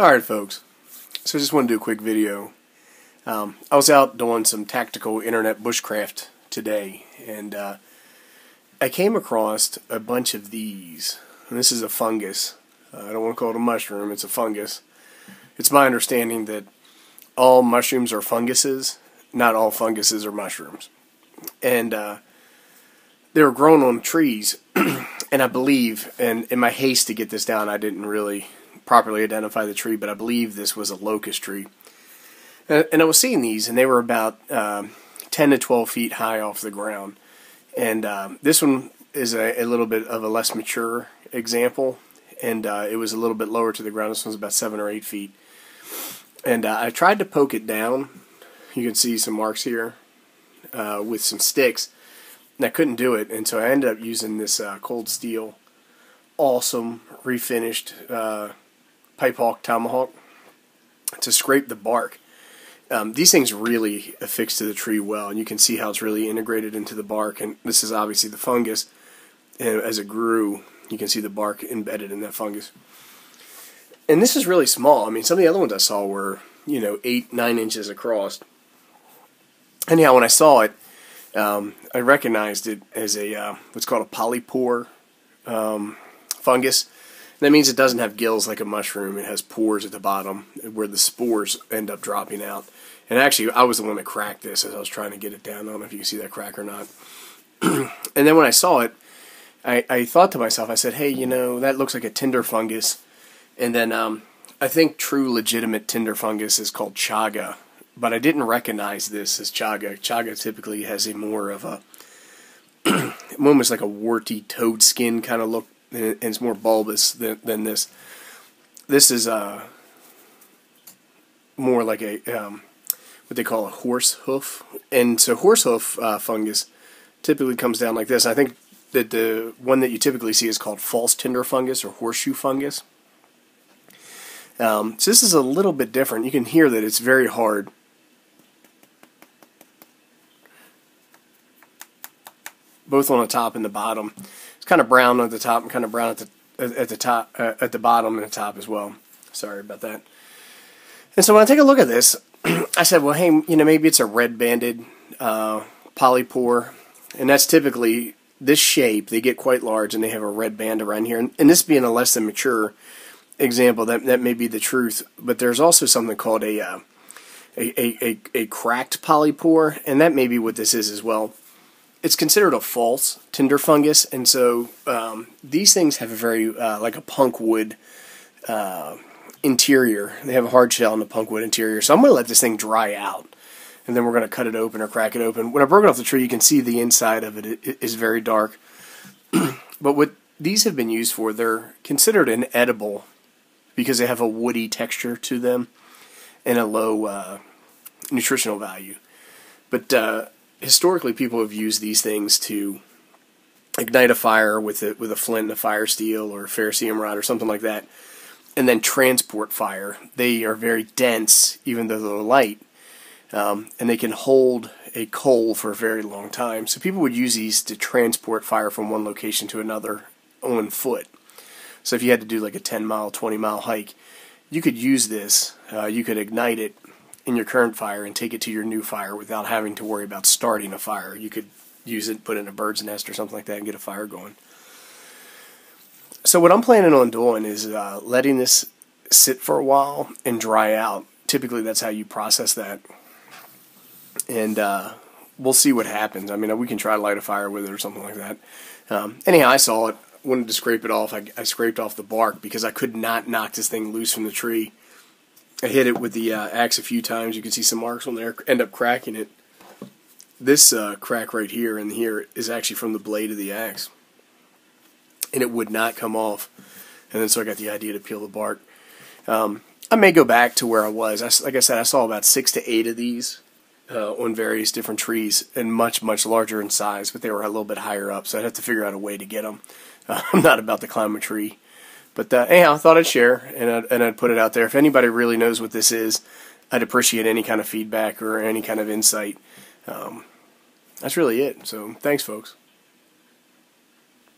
Alright folks, so I just want to do a quick video. I was out doing some tactical internet bushcraft today, and I came across a bunch of these, and this is a fungus. I don't want to call it a mushroom, it's a fungus. It's my understanding that all mushrooms are funguses, not all funguses are mushrooms. And they were grown on trees, and I believe, and in my haste to get this down, I didn't really properly identify the tree, but I believe this was a locust tree. And I was seeing these, and they were about 10 to 12 feet high off the ground. And this one is a little bit of a less mature example, and it was a little bit lower to the ground. This one's about 7 or 8 feet. And I tried to poke it down. You can see some marks here with some sticks, and I couldn't do it, and so I ended up using this cold steel, awesome, refinished pipe hawk tomahawk to scrape the bark. These things really affix to the tree well, and you can see how it's really integrated into the bark. And this is obviously the fungus, and as it grew, you can see the bark embedded in that fungus. And this is really small. I mean, some of the other ones I saw were, 8, 9 inches across. Anyhow, when I saw it, I recognized it as a what's called a polypore fungus. That means it doesn't have gills like a mushroom. It has pores at the bottom where the spores end up dropping out. And actually, I was the one that cracked this as I was trying to get it down. I don't know if you can see that crack or not. And then when I saw it, I thought to myself, I said, hey, that looks like a tinder fungus. And then I think true legitimate tinder fungus is called chaga. But I didn't recognize this as chaga. Chaga typically has a more of a, almost like a warty toad skin kind of look. And it's more bulbous than this. This is more like a what they call a horse hoof, and so horse hoof fungus typically comes down like this. I think that the one that you typically see is called false tinder fungus or horseshoe fungus. So this is a little bit different. You can hear that it's very hard. Both on the top and the bottom. It's kind of brown at the top and kind of brown at the top, at the bottom and the top as well. Sorry about that. And so when I take a look at this, I said, well, hey, maybe it's a red-banded polypore, and that's typically this shape. They get quite large, and they have a red band around here. And this being a less than mature example, that may be the truth. But there's also something called a cracked polypore, and that may be what this is as well. It's considered a false tinder fungus, and so these things have a very, like a punk wood interior. They have a hard shell and a punk wood interior. So I'm going to let this thing dry out, and then we're going to cut it open or crack it open. When I broke it off the tree, you can see the inside of it is very dark. But what these have been used for, they're considered inedible because they have a woody texture to them and a low nutritional value. But historically, people have used these things to ignite a fire with a flint and a fire steel or a ferrocerium rod or something like that, and then transport fire. They are very dense, even though they're light, and they can hold a coal for a very long time. So people would use these to transport fire from one location to another on foot. So if you had to do like a 10-mile, 20-mile hike, you could use this. You could ignite it in your current fire and take it to your new fire without having to worry about starting a fire. You could use it, put it in a bird's nest or something like that and get a fire going. So what I'm planning on doing is letting this sit for a while and dry out. Typically that's how you process that. And we'll see what happens. I mean, we can try to light a fire with it or something like that. Anyhow, I saw it, wanted to scrape it off. I scraped off the bark because I could not knock this thing loose from the tree. I hit it with the axe a few times. You can see some marks on there. End up cracking it. This crack right here and here is actually from the blade of the axe, and it would not come off. And then so I got the idea to peel the bark. I may go back to where I was. Like I said, I saw about 6 to 8 of these on various different trees, and much larger in size, but they were a little bit higher up. So I'd have to figure out a way to get them. I'm not about to climb a tree. But anyhow, I thought I'd share, and I'd put it out there. If anybody really knows what this is, I'd appreciate any kind of feedback or any kind of insight. That's really it. So thanks, folks.